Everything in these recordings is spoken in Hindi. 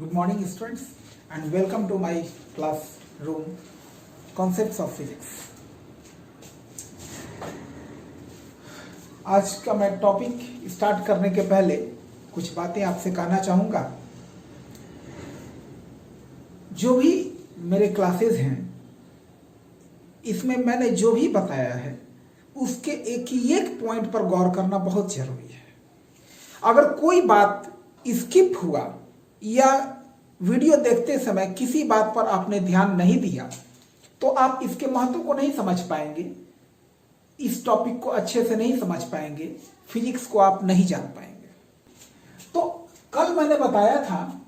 Good morning students and welcome to my classroom Concepts of Physics। आज का मैं टॉपिक स्टार्ट करने के पहले कुछ बातें आपसे कहना चाहूँगा। जो भी मेरे क्लासेस हैं इसमें मैंने जो भी बताया है उसके एक पॉइंट पर गौर करना बहुत जरूरी है। अगर कोई बात स्किप हुआ या वीडियो देखते समय किसी बात पर आपने ध्यान नहीं दिया तो आप इसके महत्व को नहीं समझ पाएंगे, इस टॉपिक को अच्छे से नहीं समझ पाएंगे, फिजिक्स को आप नहीं जान पाएंगे। तो कल मैंने बताया था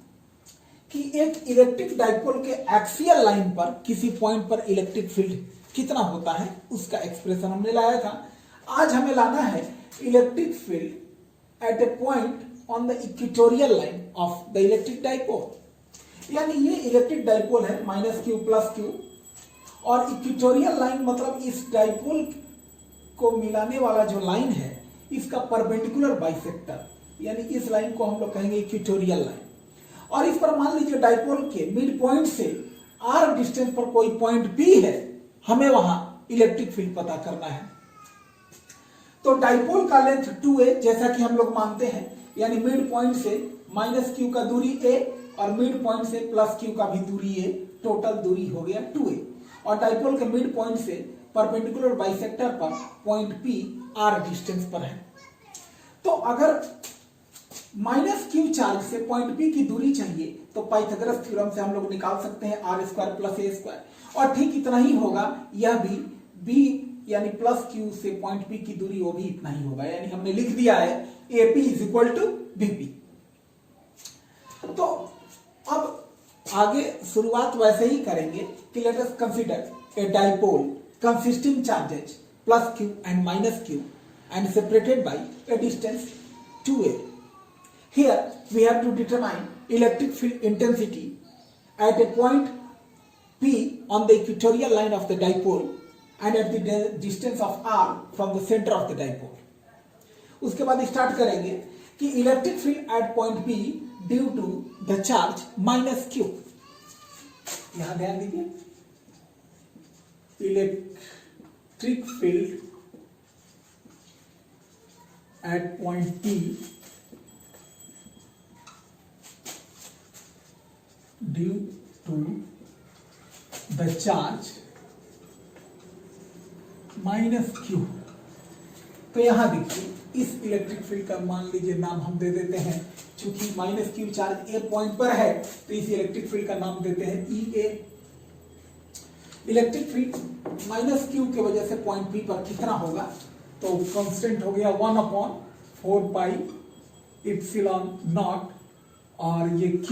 कि एक इलेक्ट्रिक डाइपोल के एक्सियल लाइन पर किसी पॉइंट पर इलेक्ट्रिक फील्ड कितना होता है उसका एक्सप्रेशन हमने लाया था। आज हमें लाना है electric field eight A point on the equatorial line of the electric dipole. यानी ये इलेक्ट्रिक डाइपोल है -q + q और इक्वेटोरियल लाइन मतलब इस डाइपोल को मिलाने वाला जो लाइन है इसका परपेंडिकुलर बाइसेक्टर, यानी इस लाइन को हम लोग कहेंगे इक्वेटोरियल लाइन। और इस पर मान लीजिए डाइपोल के मिड पॉइंट से r डिस्टेंस पर कोई पॉइंट P है, हमें वहां इलेक्ट्रिक फील्ड पता करना है। तो डाइपोल का लेंथ 2a जैसा कि हम लोग मानते हैं, यानी मिड पॉइंट से -q का दूरी a और मिड पॉइंट से +q का भी दूरी a, टोटल दूरी हो गया 2a। और डाइपोल के मिड पॉइंट से परपेंडिकुलर बाइसेक्टर पर पॉइंट P r डिस्टेंस पर है। तो अगर -q चार्ज से पॉइंट P की दूरी चाहिए तो पाइथागोरस थ्योरम से हम लोग निकाल सकते हैं r² + a²। और ठीक इतना ही होगा यह भी b यानी +q से पॉइंट P की दूरी वो भी इतना ही होगा, यानी हमने लिख दिया है AP = BP। तो अब आगे शुरुआत वैसे ही करेंगे कि let us consider a dipole consisting charges +q and -q and separated by a distance 2a. Here we have to determine electric field intensity at a point P on the equatorial line of the dipole and at the distance of r from the center of the dipole. उसके बाद स्टार्ट करेंगे कि electric field at point P due to the charge -q। यहां ध्यान दीजिए, electric field at point P due to the charge -q। तो यहां देखिए इस इलेक्ट्रिक फील्ड का मान लीजिए नाम हम दे देते हैं, चूंकि -q चार्ज ए पॉइंट पर है तो इस इलेक्ट्रिक फील्ड का नाम देते हैं EA। इलेक्ट्रिक फील्ड -q के वजह से पॉइंट P पर कितना होगा, तो कांस्टेंट हो गया 1/4πε0। और ये q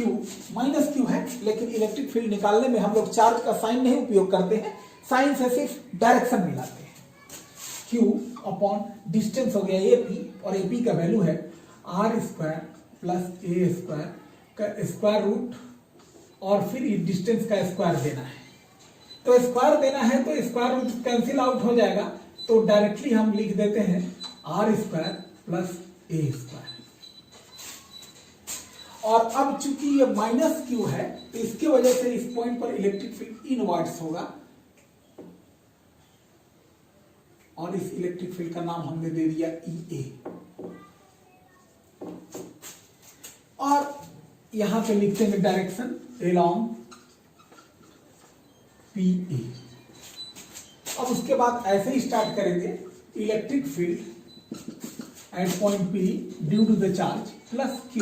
-q है, लेकिन इलेक्ट्रिक फील्ड निकालने में हम लोग चार्ज का साइन नहीं उपयोग करते हैं, साइन से सिर्फ डायरेक्शन मिलाते हैं। q अपॉन डिस्टेंस हो गया AP और AP का वैल्यू है r² + a² का स्क्वायर रूट और फिर इस डिस्टेंस का स्क्वायर देना है। तो स्क्वायर देना है तो स्क्वायर रूट कैंसिल आउट हो जाएगा, तो डायरेक्टली हम लिख देते हैं r² + a²। और अब चूंकि ये -q है तो इसके वजह से इस पॉइंट पर इलेक्ट्रिक फील्ड इनवर्ट्स होगा और इस इलेक्ट्रिक फील्ड का नाम हमने दे दिया EA। और यहां पे लिखते हैं डायरेक्शन along PA। अब उसके बाद ऐसे ही स्टार्ट करेंगे, electric field at point P due to the charge +q।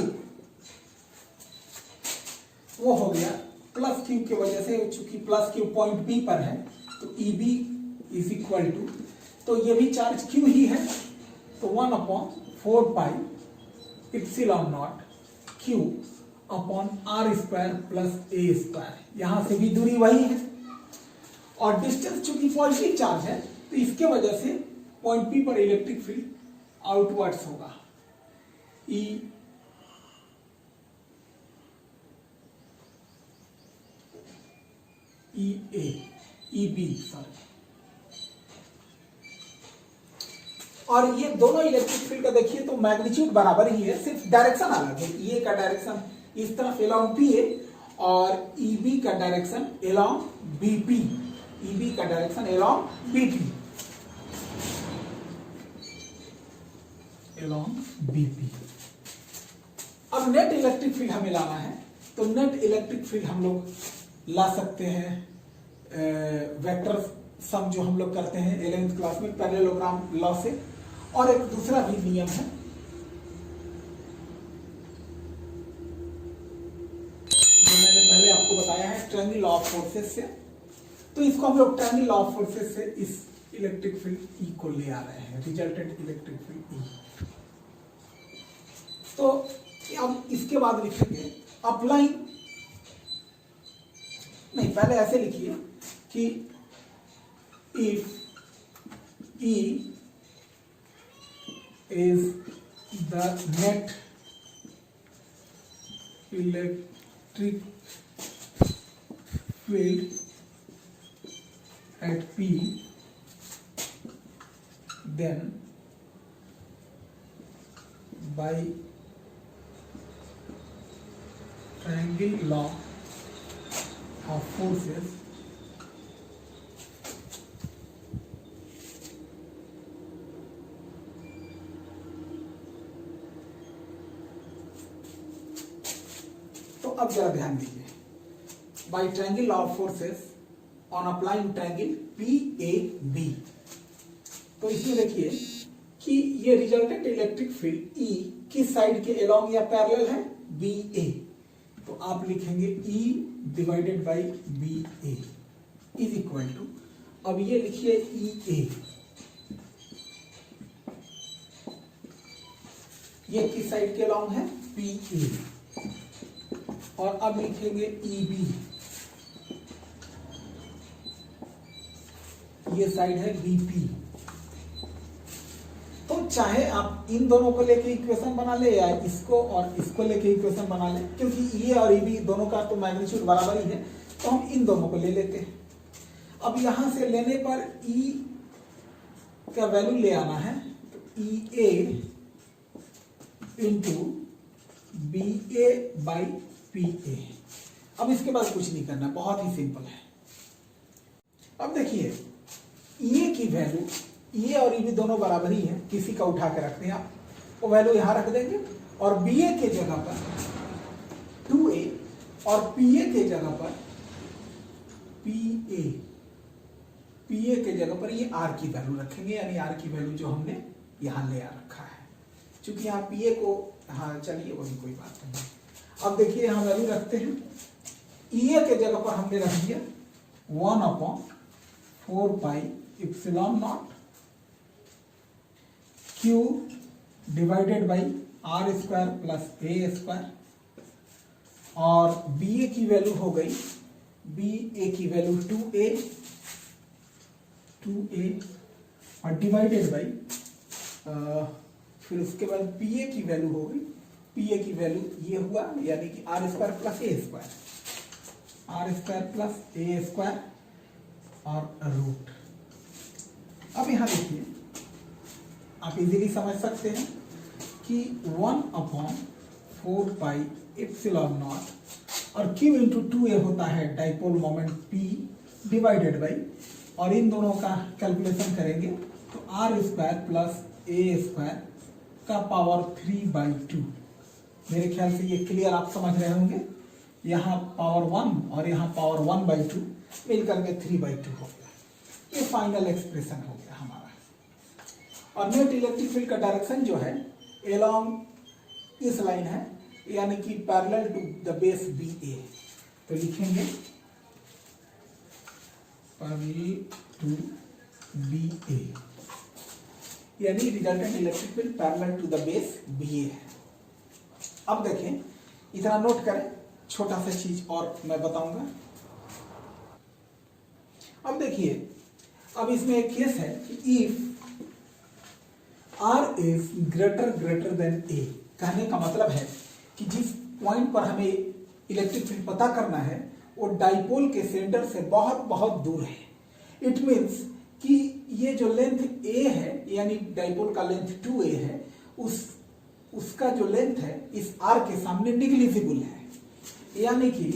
वो हो गया +q की वजह से, चूंकि +q पॉइंट P पर है तो EB = तो ये भी चार्ज q ही है, तो 1/4πε0 q अपॉन r² + a²। यहां से भी दूरी वही है और डिस्टेंस चूंकि पॉजिटिव चार्ज है तो इसके वजह से पॉइंट P पर इलेक्ट्रिक फील्ड आउटवर्ड्स होगा EB। और ये दोनों इलेक्ट्रिक फील्ड का देखिए तो मैग्नीट्यूड बराबर ही है, सिर्फ डायरेक्शन अलग है। ये का डायरेक्शन इस तरफ along PA और EB का डायरेक्शन along BP, EB का direction along BP, along BP। अब नेट इलेक्ट्रिक फील्ड हमें लाना है, तो नेट इलेक्ट्रिक फील्ड हम लोग ला सकते हैं वेक्टर सम जो हम लोग करते हैं 11th क्लास में पैरेललोग्राम लॉ से। और एक दूसरा भी नियम है जो मैंने पहले आपको बताया है ट्रायंगल लॉ ऑफ फोर्सेस से। तो इसको हम लोग ट्रायंगल लॉ ऑफ फोर्सेस से इस इलेक्ट्रिक फील्ड E को ले आ रहे हैं, रिजल्टेंट इलेक्ट्रिक फील्ड E। तो अब इसके बाद लिखेंगे अप्लाइंग, नहीं पहले ऐसे लिखिए कि if E is the net electric field at P, then by triangle law of forces तो अब जरा ध्यान दीजिए, by triangle law of forces on applying triangle PAB। तो इसमें देखिए कि ये रिजल्टेंट इलेक्ट्रिक फील्ड E किस साइड के अलोंग या पैरेलल है, BA। तो आप लिखेंगे E divided by BA is equal to, अब ये लिखिए EA, ये किस साइड के अलोंग है, PA। और अब लिखेंगे EB, ये साइड है BP। तो चाहे आप इन दोनों को लेके इक्वेशन बना ले या इसको और इसको लेके इक्वेशन बना ले, क्योंकि E और EB दोनों का तो मैग्नीट्यूड बराबर ही है, तो हम इन दोनों को ले लेते हैं। अब यहां से लेने पर E का वैल्यू ले आना है, तो EA into BA by PA। अब इसके बाद कुछ नहीं करना, बहुत ही सिंपल है। अब देखिए EA की वैल्यू, EA और EB दोनों बराबर ही है, किसी का उठा के रखते हैं आप, वो वैल्यू यहां रख देंगे और BA के जगह पर 2A और PA के जगह पर PA, PA के जगह पर ये R की वैल्यू रखेंगे, यानी R की वैल्यू जो हमने यहां ले आ रखा है। चूंकि यहाँ PA को, हाँ चलिए वही कोई बात नहीं। अब देखिए यहां वैल्यू रखते हैं, EA के जगह पर हमने रख दिया 1/4 pi epsilon not Q divided by R square plus A square. और BA की वैल्यू हो गई, BA की वैल्यू 2A और डिवाइडेड बाई, फिर उसके बाद PA की वैल्यू हो गई, PA की वैल्यू ये हुआ, यानी कि R square plus A square, R square plus A square और रूट। अब यहां देखिए आप इजीली समझ सकते हैं कि 1/4 पाई इप्सिलॉन नॉट और Q इंटू 2A होता है dipole moment P divided by, और इन दोनों का कैलकुलेशन करेंगे तो R square plus A square का पावर 3/2। मेरे ख्याल से ये क्लियर आप समझ रहे होंगे, यहाँ पावर 1 और यहाँ पावर 1/2 मिलकर के 3/2 हो गया। ये फाइनल एक्सप्रेशन हो गया हमारा। और नेट इलेक्ट्रिक फील्ड का डायरेक्शन जो है एलोंग इस लाइन है, यानी कि parallel to the base BA। तो लिखेंगे पैरेलल टू BA, यानी resultant electric field parallel to the base BA है। अब देखें, इतना नोट करें, छोटा सा चीज और मैं बताऊंगा। अब देखिए, अब इसमें एक केस है कि if R is greater than A, कहने का मतलब है कि जिस पॉइंट पर हमें इलेक्ट्रिक फील्ड पता करना है वो डाइपोल के सेंटर से बहुत बहुत दूर है। इट मीन्स कि ये जो लेंथ A है, यानी डाइपोल का लेंथ 2A है, उसका जो लेंथ है इस R के सामने निग्लिजिबल है। यानी कि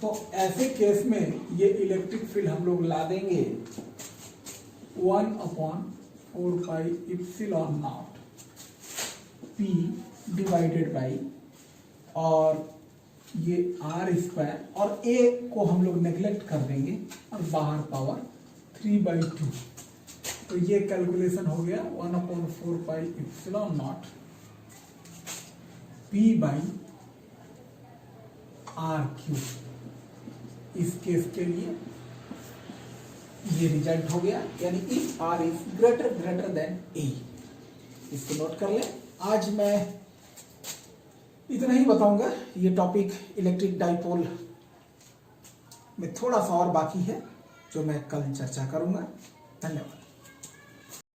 तो ऐसे केस में ये इलेक्ट्रिक फील्ड हम लोग ला देंगे 1/4πε0 P डिवाइडेड बाई और ये r² और a को हम लोग नेग्लेक्ट कर देंगे और बाहर पावर 3/2। तो ये कैलकुलेशन हो गया 1/4πε0 P बाई r³ इस केस के लिए ये रिजल्ट हो गया, यानी if r is greater than a। इसको नोट कर लें। आज मैं इतना ही बताऊंगा। ये टॉपिक इलेक्ट्रिक डाइपोल में थोड़ा सा और बाकी है जो मैं कल चर्चा करूंगा। धन्यवाद।